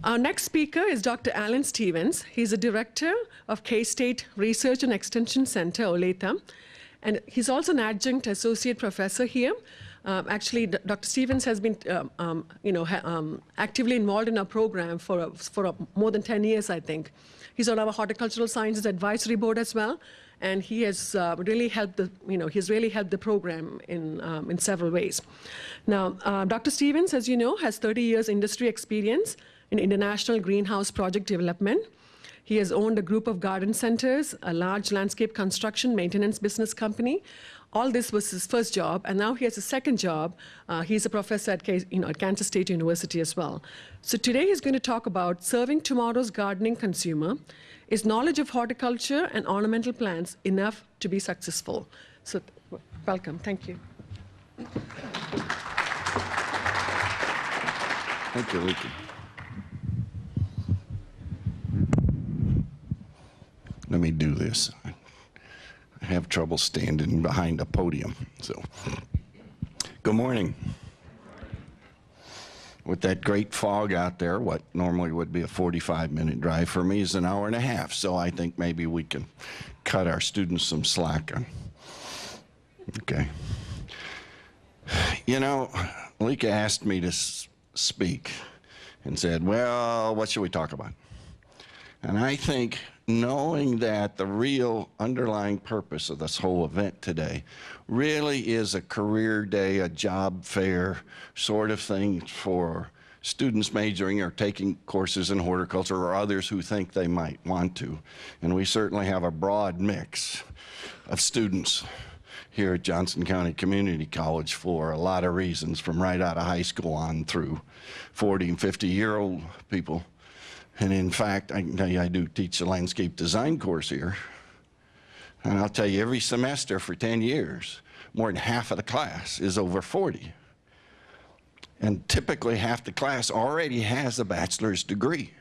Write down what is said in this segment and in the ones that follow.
Our next speaker is Dr. Alan Stevens. He's the director of K-State Research and Extension Center, Olathe, and he's also an adjunct associate professor here. Actually, Dr. Stevens has been, actively involved in our program for more than 10 years, I think. He's on our Horticultural Sciences Advisory Board as well, and he has really helped the program in several ways. Now, Dr. Stevens, as you know, has 30 years industry experience in international greenhouse project development. He has owned a group of garden centers, a large landscape construction maintenance business company. All this was his first job, and now he has a second job. He's a professor at Kansas State University as well. So today he's going to talk about serving tomorrow's gardening consumer. Is knowledge of horticulture and ornamental plants enough to be successful? So welcome, thank you. Thank you, Luca. Let me do this. I have trouble standing behind a podium, so. Good morning. With that great fog out there, what normally would be a 45-minute drive for me is an hour and a half, so I think maybe we can cut our students some slack. Okay. You know, Lika asked me to speak and said, well, what should we talk about? And I think knowing that the real underlying purpose of this whole event today really is a career day, a job fair sort of thing for students majoring or taking courses in horticulture or others who think they might want to. And we certainly have a broad mix of students here at Johnson County Community College for a lot of reasons, from right out of high school on through 40 and 50-year-old people. And in fact, I can tell you I do teach a landscape design course here. And I'll tell you, every semester for 10 years, more than half of the class is over 40. And typically half the class already has a bachelor's degree,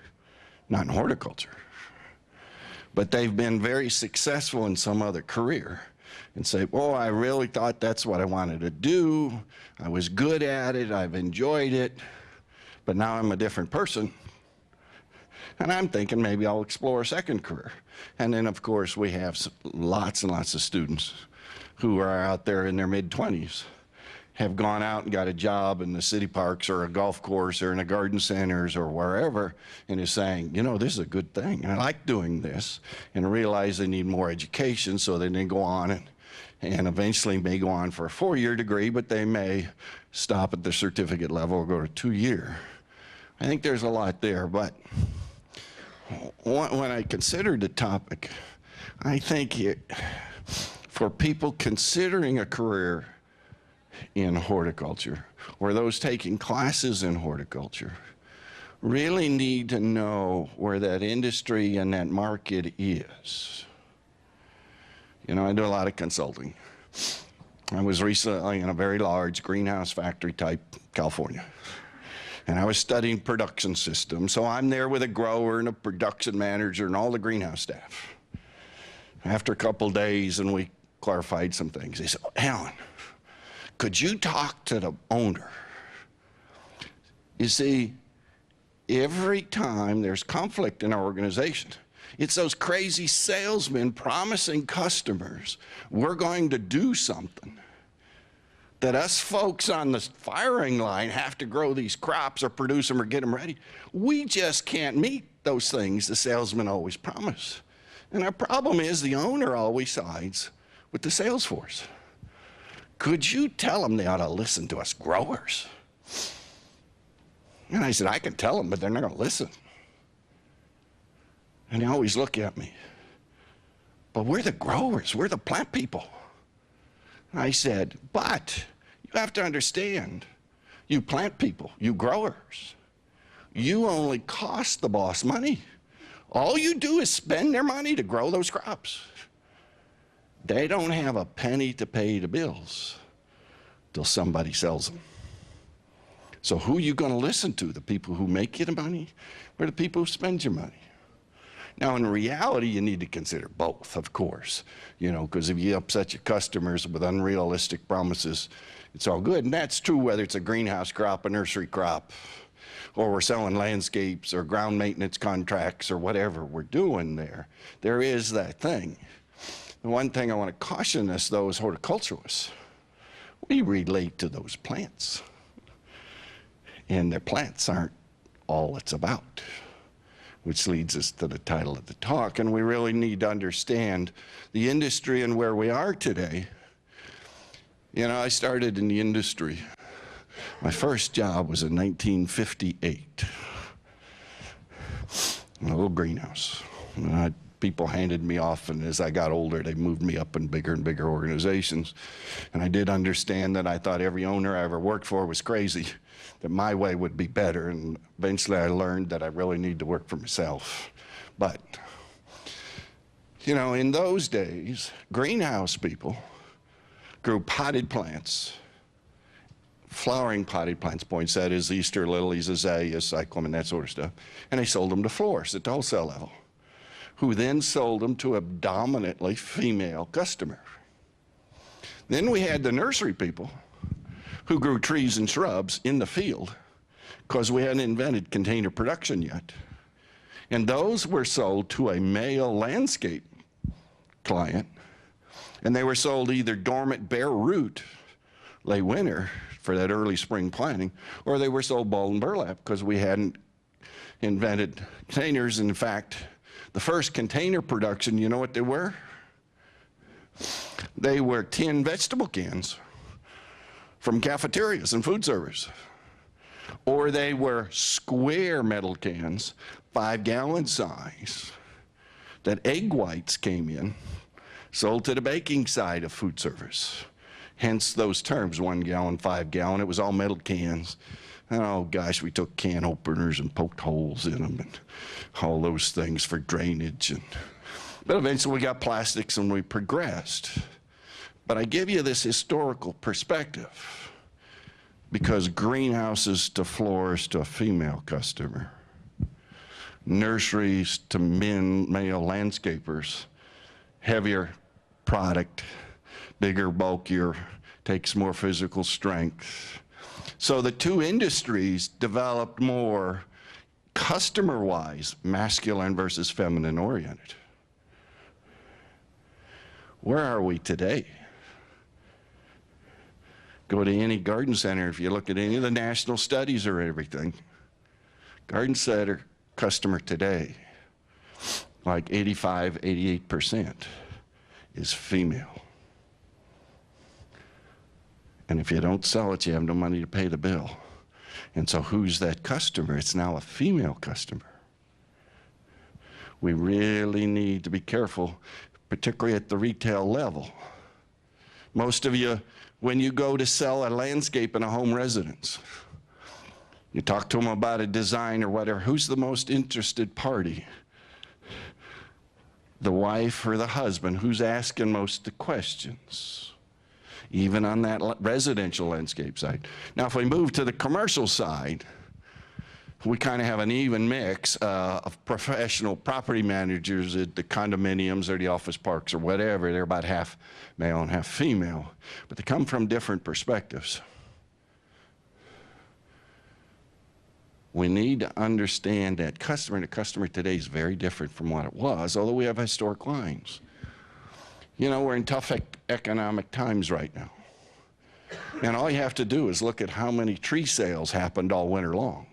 not in horticulture. But they've been very successful in some other career and say, oh, I really thought that's what I wanted to do. I was good at it, I've enjoyed it, but now I'm a different person. And I'm thinking maybe I'll explore a second career. And then, of course, we have lots and lots of students who are out there in their mid-20s, have gone out and got a job in the city parks or a golf course or in the garden centers or wherever, and is saying, you know, this is a good thing. I like doing this, and realize they need more education, so then they go on and eventually may go on for a 4-year degree, but they may stop at the certificate level or go to 2-year. I think there's a lot there, but when I considered the topic, I think for people considering a career in horticulture, or those taking classes in horticulture, really need to know where that industry and that market is. You know, I do a lot of consulting. I was recently in a very large greenhouse factory type California. And I was studying production systems, so I'm there with a grower and a production manager and all the greenhouse staff. After a couple days, and we clarified some things, they said, oh, Alan, could you talk to the owner? You see, every time there's conflict in our organization, it's those crazy salesmen promising customers we're going to do something, that us folks on the firing line have to grow these crops or produce them or get them ready. We just can't meet those things the salesmen always promise. And our problem is the owner always sides with the sales force. Could you tell them they ought to listen to us growers? And I said, I can tell them, but they're not going to listen. And they always look at me. But we're the growers, we're the plant people. I said, but you have to understand, you plant people, you growers, you only cost the boss money. All you do is spend their money to grow those crops. They don't have a penny to pay the bills till somebody sells them. So who are you going to listen to? The people who make you the money or the people who spend your money? Now, in reality, you need to consider both, of course, you know, because if you upset your customers with unrealistic promises, it's all good. And that's true whether it's a greenhouse crop, a nursery crop, or we're selling landscapes or ground maintenance contracts or whatever we're doing there. There is that thing. The one thing I want to caution us, though, as horticulturalists, we relate to those plants. And their plants aren't all it's about, which leads us to the title of the talk. And we really need to understand the industry and where we are today. You know, I started in the industry. My first job was in 1958, in a little greenhouse. And people handed me off, and as I got older, they moved me up in bigger and bigger organizations. And I did understand that I thought every owner I ever worked for was crazy, that my way would be better. And eventually I learned that I really need to work for myself. But, you know, in those days, greenhouse people grew potted plants, flowering potted plants, poinsettias, Easter lilies, azaleas, cyclamen, that sort of stuff. And they sold them to florists at the wholesale level, who then sold them to a dominantly female customer. Then we had the nursery people who grew trees and shrubs in the field because we hadn't invented container production yet. And those were sold to a male landscape client, and they were sold either dormant bare root, late winter, for that early spring planting, or they were sold ball and burlap because we hadn't invented containers. In fact, the first container production, you know what they were? They were tin vegetable cans from cafeterias and food service. Or they were square metal cans, 5-gallon size, that egg whites came in, sold to the baking side of food service. Hence those terms, 1 gallon, 5-gallon. It was all metal cans. And oh gosh, we took can openers and poked holes in them and all those things for drainage. But eventually we got plastics and we progressed. But I give you this historical perspective because greenhouses to florists to a female customer, nurseries to male landscapers, heavier product, bigger, bulkier, takes more physical strength. So the two industries developed more customer-wise, masculine versus feminine oriented. Where are we today? Go to any garden center, if you look at any of the national studies or everything, garden center customer today, like 85, 88% is female. And if you don't sell it, you have no money to pay the bill. And so who's that customer? It's now a female customer. We really need to be careful, particularly at the retail level. Most of you, when you go to sell a landscape in a home residence, you talk to them about a design or whatever, who's the most interested party? The wife or the husband? Who's asking most of the questions? Even on that residential landscape side. Now, if we move to the commercial side, we kind of have an even mix of professional property managers at the condominiums or the office parks or whatever. They're about half male and half female, but they come from different perspectives. We need to understand that customer to customer today is very different from what it was, although we have historic lines. You know, we're in tough economic times right now. And all you have to do is look at how many tree sales happened all winter long.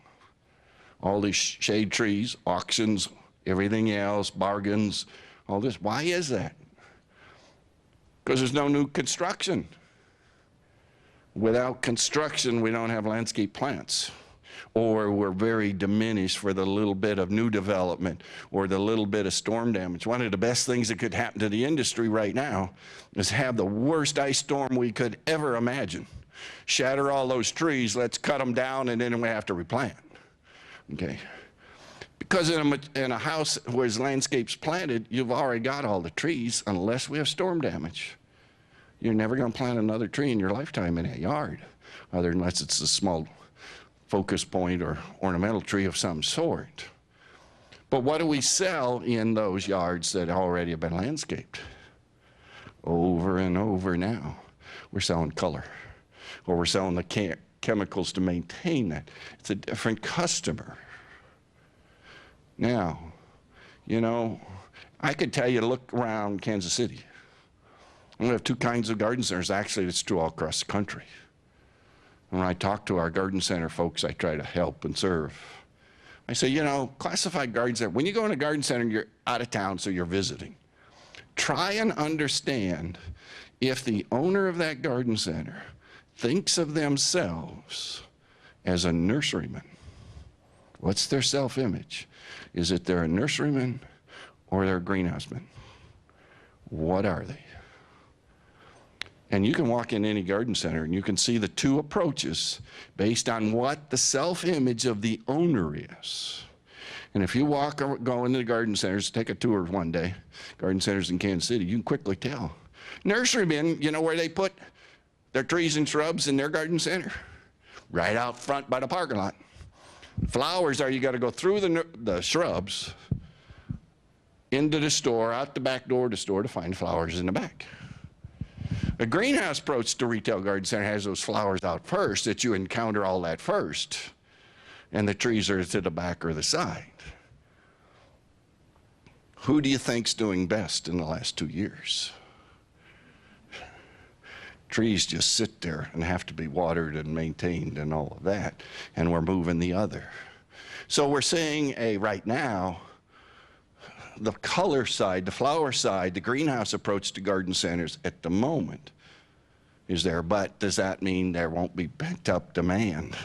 All these shade trees, auctions, everything else, bargains, all this. Why is that? Because there's no new construction. Without construction, we don't have landscape plants. Or we're very diminished for the little bit of new development or the little bit of storm damage. One of the best things that could happen to the industry right now is have the worst ice storm we could ever imagine. Shatter all those trees, let's cut them down, and then we have to replant. Okay? Because in a house where there's landscapes planted, you've already got all the trees unless we have storm damage. You're never going to plant another tree in your lifetime in a yard, unless it's a small focus point or ornamental tree of some sort. But what do we sell in those yards that already have been landscaped? Over and over now, we're selling color, or we're selling the chemicals to maintain that. It's a different customer. Now, you know, I could tell you to look around Kansas City. We have two kinds of garden centers. Actually, it's true all across the country. When I talk to our garden center folks, I try to help and serve. I say, you know, classified garden center, when you go in a garden center, you're out of town, so you're visiting. Try and understand if the owner of that garden center thinks of themselves as a nurseryman. What's their self-image? Is it they're a nurseryman or they're a greenhouseman? What are they? And you can walk in any garden center and you can see the two approaches based on what the self-image of the owner is. And if you go into the garden centers, take a tour one day, garden centers in Kansas City, you can quickly tell. Nurserymen, you know where they put their trees and shrubs in their garden center? Right out front by the parking lot. Flowers are, you got to go through the shrubs into the store, out the back door of the store to find flowers in the back. A greenhouse approach to retail garden center has those flowers out first, that you encounter all that first, and the trees are to the back or the side. Who do you think's doing best in the last 2 years? Trees just sit there and have to be watered and maintained and all of that, and we're moving the other. So we're seeing right now, the color side, the flower side, the greenhouse approach to garden centers at the moment is there, but does that mean there won't be pent up demand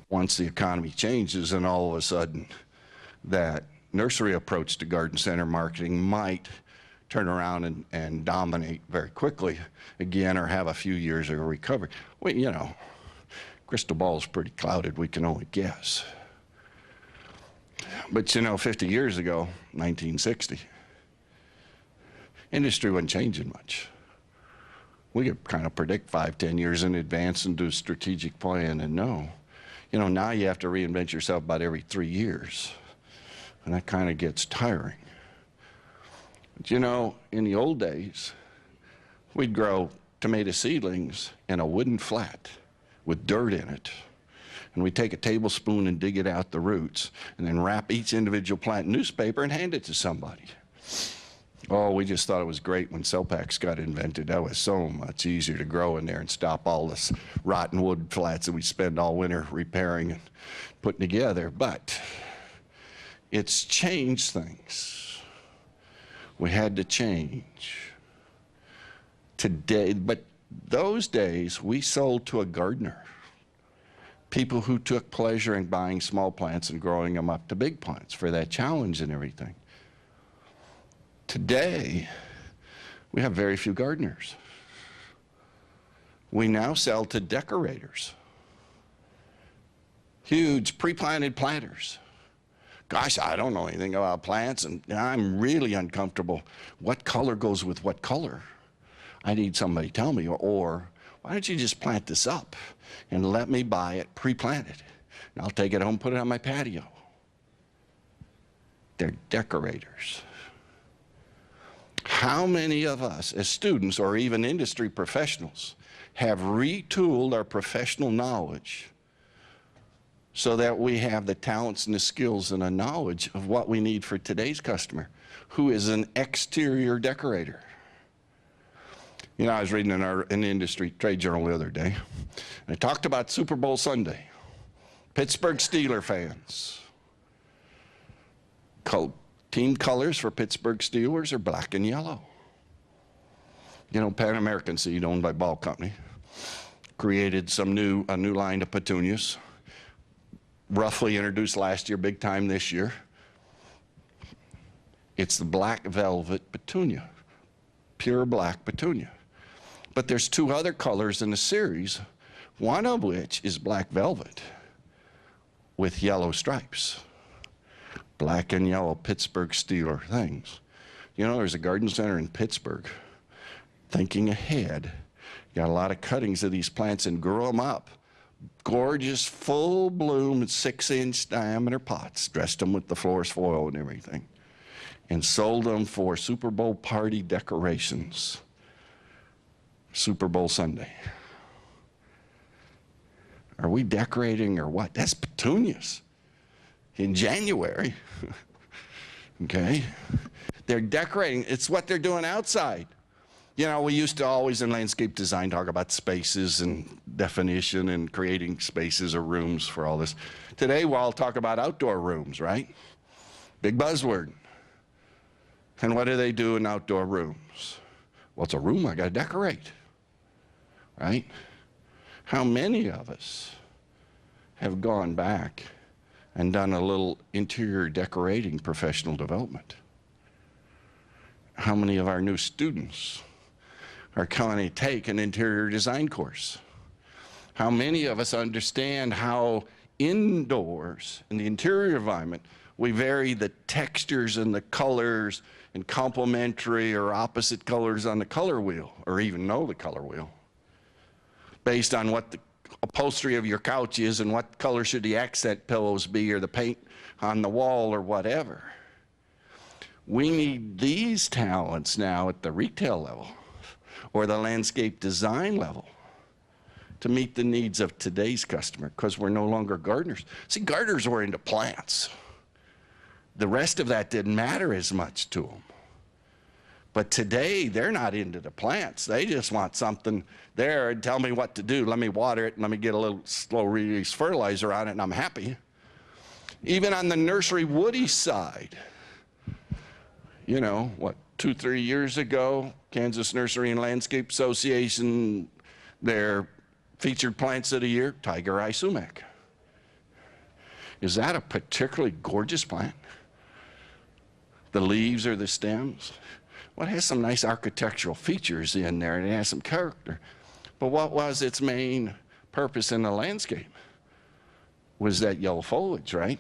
once the economy changes and all of a sudden that nursery approach to garden center marketing might turn around and dominate very quickly again, or have a few years of recovery? Well, you know, crystal ball's pretty clouded, we can only guess. But you know, 50 years ago, 1960, industry wasn't changing much. We could kind of predict 5-10 years in advance and do a strategic plan and know. You know, now you have to reinvent yourself about every 3 years, and that kind of gets tiring. But you know, in the old days, we'd grow tomato seedlings in a wooden flat with dirt in it. And we'd take a tablespoon and dig it out the roots, and then wrap each individual plant in newspaper and hand it to somebody. Oh, we just thought it was great when cell packs got invented. That was so much easier to grow in there and stop all this rotten wood flats that we spend all winter repairing and putting together. But it's changed things. We had to change. Today, but those days, we sold to a gardener. People who took pleasure in buying small plants and growing them up to big plants for that challenge and everything. Today, we have very few gardeners. We now sell to decorators. Huge pre-planted planters. Gosh, I don't know anything about plants, and I'm really uncomfortable. What color goes with what color? I need somebody to tell me, or why don't you just plant this up and let me buy it pre-planted? And I'll take it home, put it on my patio. They're decorators. How many of us as students or even industry professionals have retooled our professional knowledge so that we have the talents and the skills and the knowledge of what we need for today's customer, who is an exterior decorator? You know, I was reading in the industry trade journal the other day, and it talked about Super Bowl Sunday. Pittsburgh Steelers fans. Team colors for Pittsburgh Steelers are black and yellow. You know, Pan American Seed, owned by Ball Company, created a new line of petunias, roughly introduced last year, big time this year. It's the black velvet petunia, pure black petunia. But there's two other colors in the series, one of which is black velvet with yellow stripes. Black and yellow Pittsburgh Steelers things. You know, there's a garden center in Pittsburgh thinking ahead. Got a lot of cuttings of these plants and grew them up. Gorgeous, full bloom, 6-inch diameter pots, dressed them with the florist foil and everything, and sold them for Super Bowl party decorations. Super Bowl Sunday. Are we decorating or what? That's petunias in January. Okay? They're decorating. It's what they're doing outside. You know, we used to always in landscape design talk about spaces and definition and creating spaces or rooms for all this. Today we'll all talk about outdoor rooms, right? Big buzzword. And what do they do in outdoor rooms? Well, it's a room I got to decorate, right? How many of us have gone back and done a little interior decorating professional development? How many of our new students are going to take an interior design course? How many of us understand how indoors in the interior environment we vary the textures and the colors and complementary or opposite colors on the color wheel, or even know the color wheel, based on what the upholstery of your couch is and what color should the accent pillows be or the paint on the wall or whatever. We need these talents now at the retail level or the landscape design level to meet the needs of today's customer, because we're no longer gardeners. See, gardeners were into plants. The rest of that didn't matter as much to them. But today, they're not into the plants. They just want something there and tell me what to do. Let me water it, and let me get a little slow release fertilizer on it, and I'm happy. Even on the nursery woody side, you know, what, 2-3 years ago, Kansas Nursery and Landscape Association, their featured plants of the year, tiger eye sumac. Is that a particularly gorgeous plant? The leaves or the stems? Well, it has some nice architectural features in there, and it has some character. But what was its main purpose in the landscape? Was that yellow foliage, right?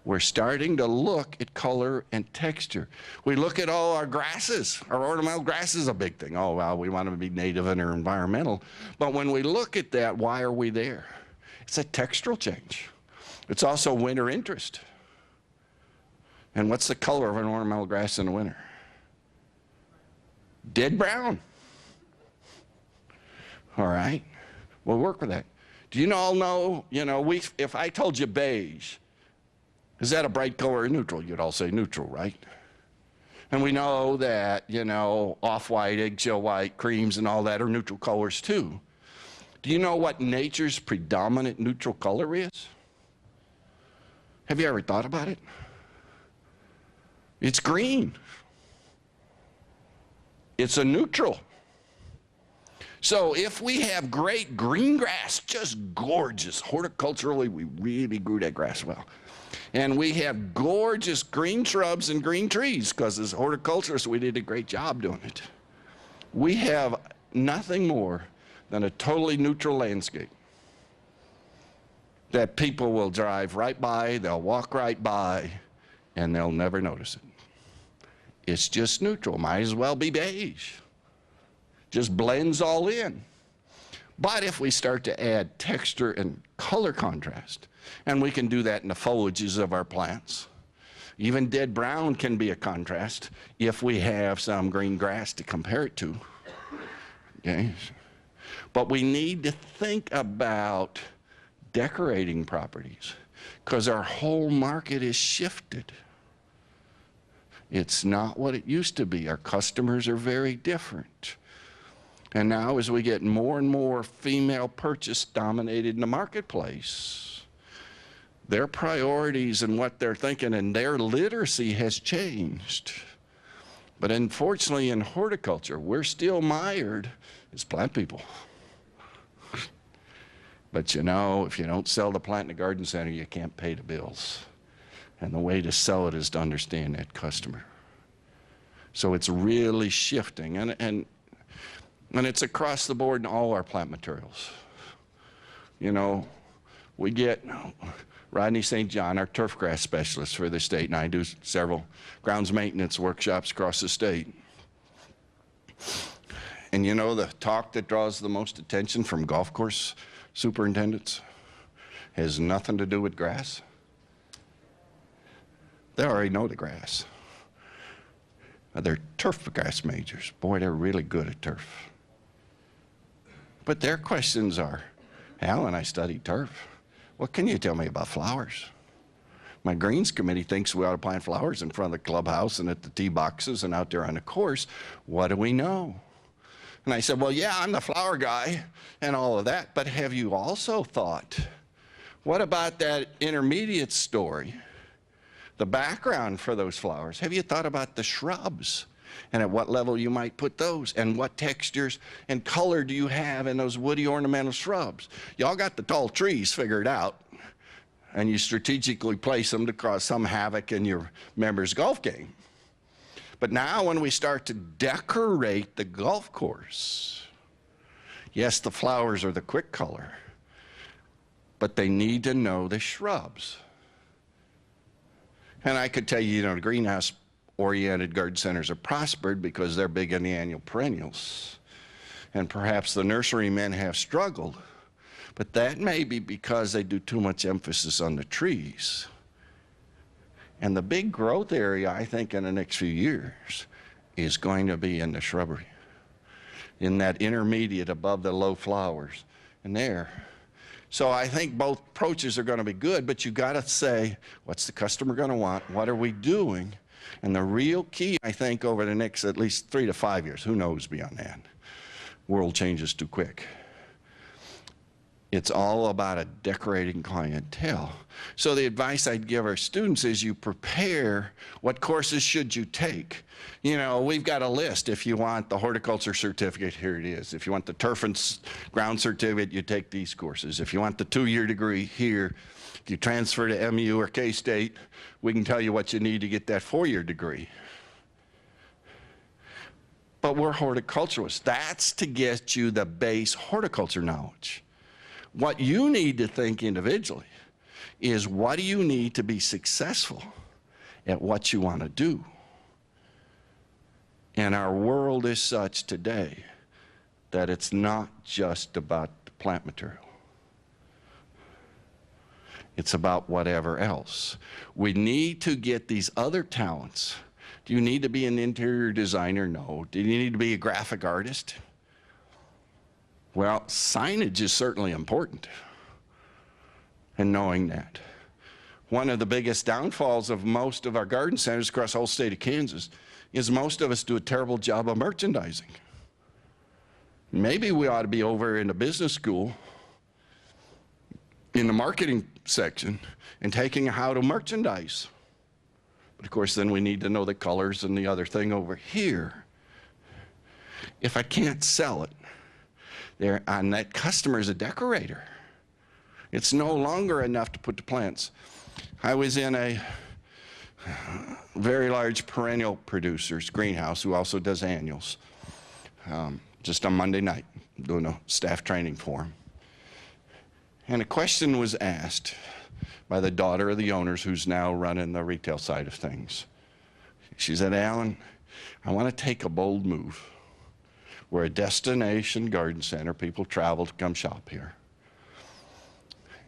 We're starting to look at color and texture. We look at all our grasses. Our ornamental grass is a big thing. Oh, well, we want them to be native and or environmental. But when we look at that, why are we there? It's a textural change. It's also winter interest. And what's the color of an ornamental grass in the winter? Dead brown. All right, we'll work with that. Do you all know, if I told you beige, is that a bright color or neutral? You'd all say neutral, right? And we know that, off-white, eggshell white, creams, and all that are neutral colors too. Do you know what nature's predominant neutral color is? Have you ever thought about it? It's green. It's a neutral. So if we have great green grass, just gorgeous, horticulturally, we really grew that grass well. And we have gorgeous green shrubs and green trees, because as horticulturists, we did a great job doing it. We have nothing more than a totally neutral landscape that people will drive right by, they'll walk right by, and they'll never notice it. It's just neutral, might as well be beige. Just blends all in. But if we start to add texture and color contrast, and we can do that in the foliages of our plants, even dead brown can be a contrast if we have some green grass to compare it to. Okay? But we need to think about decorating properties, because our whole market is shifted. It's not what it used to be. Our customers are very different. And now as we get more and more female purchase dominated in the marketplace, their priorities and what they're thinking and their literacy has changed. But unfortunately in horticulture, we're still mired as plant people. But if you don't sell the plant in the garden center, you can't pay the bills. And the way to sell it is to understand that customer. So it's really shifting, and it's across the board in all our plant materials. We get Rodney St. John, our turf grass specialist for the state, and I do several grounds maintenance workshops across the state. And the talk that draws the most attention from golf course superintendents has nothing to do with grass. They already know the grass. They're turf grass majors. Boy, they're really good at turf. But their questions are, Alan, I studied turf. What can you tell me about flowers? My greens committee thinks we ought to plant flowers in front of the clubhouse and at the tee boxes and out there on the course. What do we know? And I said, well, yeah, I'm the flower guy and all of that, but have you also thought, what about that intermediate story, the background for those flowers? Have you thought about the shrubs and at what level you might put those and what textures and color do you have in those woody ornamental shrubs? Y'all got the tall trees figured out and you strategically place them to cause some havoc in your members' golf game. But now when we start to decorate the golf course, yes, the flowers are the quick color, but they need to know the shrubs. And I could tell you, the greenhouse-oriented garden centers have prospered because they're big in the annual perennials. And perhaps the nursery men have struggled, but that may be because they do too much emphasis on the trees. And the big growth area, I think, in the next few years is going to be in the shrubbery, in that intermediate above the low flowers, and there. So I think both approaches are going to be good, but you got to say, what's the customer going to want? What are we doing? And the real key, I think, over the next at least 3 to 5 years, who knows beyond that? World changes too quick. It's all about a decorating clientele. So the advice I'd give our students is you prepare what courses should you take. We've got a list. If you want the horticulture certificate, here it is. If you want the turf and ground certificate, you take these courses. If you want the 2-year degree, here. If you transfer to MU or K-State, we can tell you what you need to get that 4-year degree. But we're horticulturalists. That's to get you the base horticulture knowledge. What you need to think individually is, what do you need to be successful at what you want to do? And our world is such today that it's not just about the plant material. It's about whatever else. We need to get these other talents. Do you need to be an interior designer? No. Do you need to be a graphic artist? Well, signage is certainly important, and knowing that. One of the biggest downfalls of most of our garden centers across the whole state of Kansas is most of us do a terrible job of merchandising. Maybe we ought to be over in the business school in the marketing section and taking how to merchandise. But of course, then we need to know the colors and the other thing over here. If I can't sell it, and that customer is a decorator. It's no longer enough to put the plants. I was in a very large perennial producer's greenhouse who also does annuals, just on Monday night, doing a staff training for him. And a question was asked by the daughter of the owners who's now running the retail side of things. She said, Alan, I want to take a bold move. We're a destination garden center. People travel to come shop here.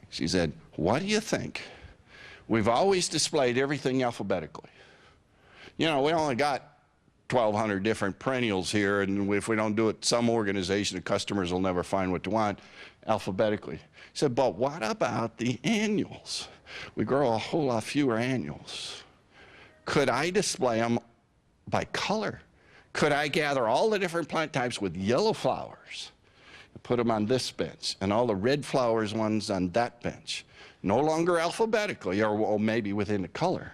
She said, what do you think? We've always displayed everything alphabetically. We only got 1,200 different perennials here, and if we don't do it, some organization, the customers will never find what they want alphabetically. She said, but what about the annuals? We grow a whole lot fewer annuals. Could I display them by color? Could I gather all the different plant types with yellow flowers and put them on this bench, and all the red flowers ones on that bench? No longer alphabetically, or maybe within the color.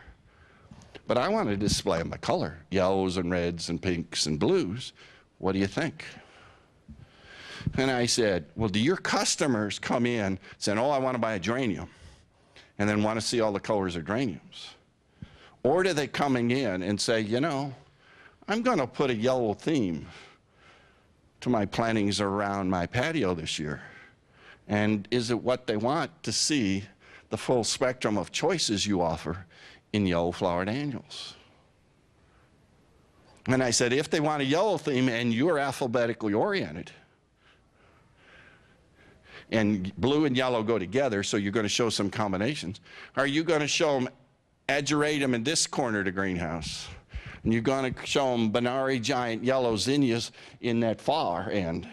But I want to display them by color, yellows and reds and pinks and blues. What do you think? And I said, well, do your customers come in saying, oh, I want to buy a geranium, and then want to see all the colors of geraniums? Or do they coming in and say, I'm going to put a yellow theme to my plantings around my patio this year? And is it what they want to see the full spectrum of choices you offer in yellow flowered annuals? And I said, if they want a yellow theme and you're alphabetically oriented, and blue and yellow go together, so you're going to show some combinations, are you going to show them ageratum in this corner of the greenhouse? And you're going to show them Benari giant yellow zinnias in that far end.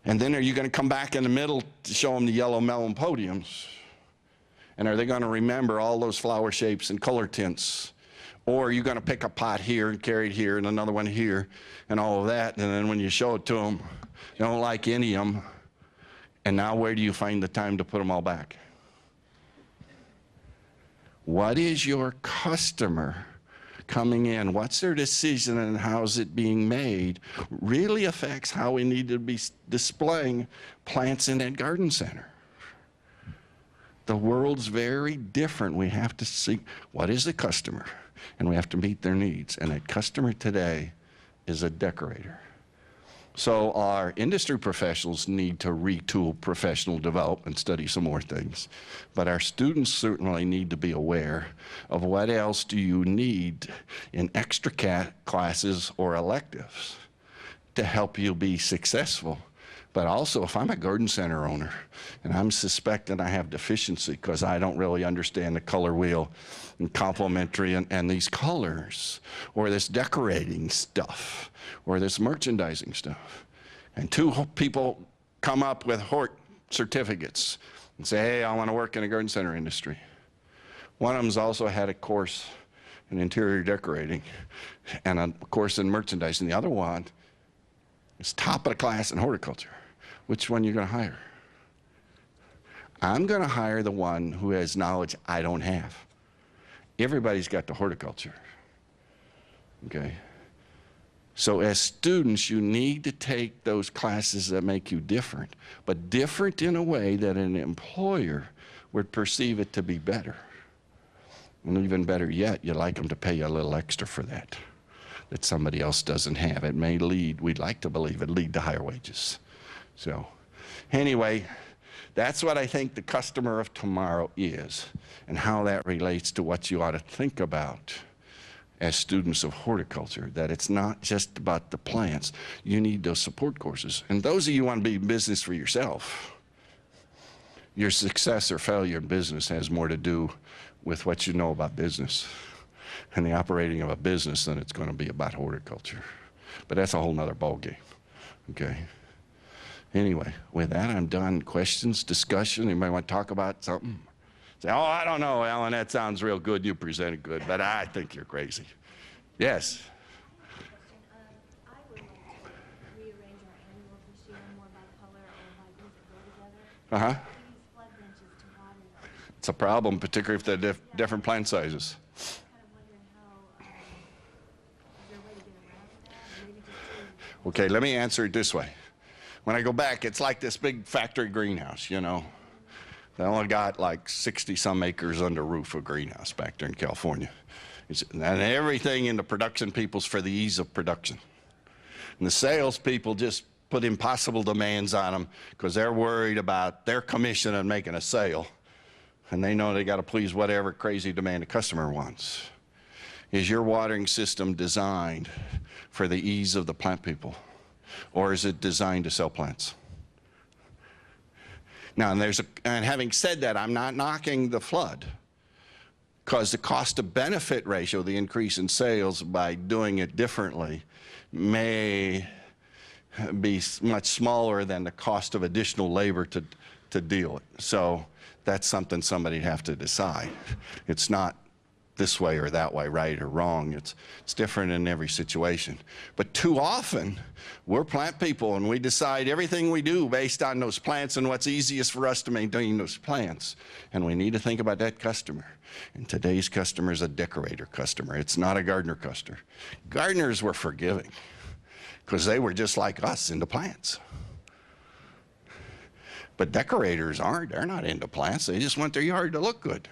And then are you going to come back in the middle to show them the yellow melon podiums? And are they going to remember all those flower shapes and color tints? Or are you going to pick a pot here and carry it here and another one here and all of that? And then when you show it to them, they don't like any of them. And now where do you find the time to put them all back? What is your customer coming in? What's their decision and how's it being made really affects how we need to be displaying plants in that garden center. The world's very different. We have to see what is the customer, and we have to meet their needs. And that customer today is a decorator. So our industry professionals need to retool professional development, study some more things. But our students certainly need to be aware of what else do you need in extra classes or electives to help you be successful. But also, if I'm a garden center owner and I'm suspecting I have deficiency because I don't really understand the color wheel and complementary and these colors, or this decorating stuff, or this merchandising stuff, and two people come up with hort certificates and say, hey, I want to work in a garden center industry. One of them's also had a course in interior decorating and a course in merchandising. The other one is top of the class in horticulture. Which one are you going to hire? I'm going to hire the one who has knowledge I don't have. Everybody's got the horticulture. Okay? So as students, you need to take those classes that make you different, but different in a way that an employer would perceive it to be better. And even better yet, you'd like them to pay you a little extra for that somebody else doesn't have. It may lead, we'd like to believe it, lead to higher wages. So anyway, that's what I think the customer of tomorrow is, and how that relates to what you ought to think about as students of horticulture, that it's not just about the plants. You need those support courses. And those of you who want to be in business for yourself, your success or failure in business has more to do with what you know about business and the operating of a business than it's going to be about horticulture. But that's a whole nother ballgame, okay? Anyway, with that, I'm done. Questions, discussion? Anybody want to talk about something? Say, oh, I don't know, Alan, that sounds real good. You presented good, but I think you're crazy. Yes? I would like to rearrange our annual this year more by color or by group that go together. These flood benches too high. It's a problem, particularly if they're different plant sizes. Kind of wondering how, is there a way to get around that? Maybe just to... Okay, let me answer it this way. When I go back, it's like this big factory greenhouse, you know. They only got like 60-some acres under roof of greenhouse back there in California. And everything in the production people's for the ease of production. And the sales people just put impossible demands on them because they're worried about their commission and making a sale. And they know they got to please whatever crazy demand the customer wants. Is your watering system designed for the ease of the plant people? Or is it designed to sell plants? Now, and having said that, I'm not knocking the flood, because the cost to benefit ratio, the increase in sales by doing it differently, may be much smaller than the cost of additional labor to deal with. So that's something somebody'd have to decide. It's not this way or that way, right or wrong. It's different in every situation. But too often, we're plant people and we decide everything we do based on those plants and what's easiest for us to maintain those plants. And we need to think about that customer. And today's customer is a decorator customer. It's not a gardener customer. Gardeners were forgiving because they were just like us into plants. But decorators aren't. They're not into plants. They just want their yard to look good.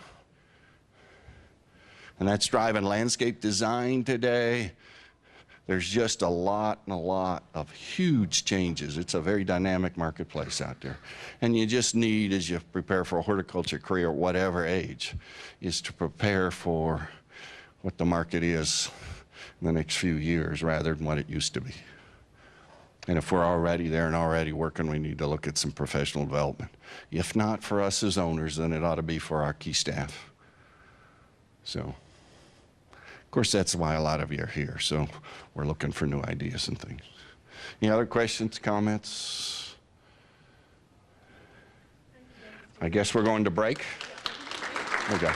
And that's driving landscape design today. There's just a lot of huge changes. It's a very dynamic marketplace out there. And you just need, as you prepare for a horticulture career at whatever age, is to prepare for what the market is in the next few years rather than what it used to be. And if we're already there and already working, we need to look at some professional development. If not for us as owners, then it ought to be for our key staff. So, of course, that's why a lot of you are here. So we're looking for new ideas and things. Any other questions, comments? I guess we're going to break. Okay.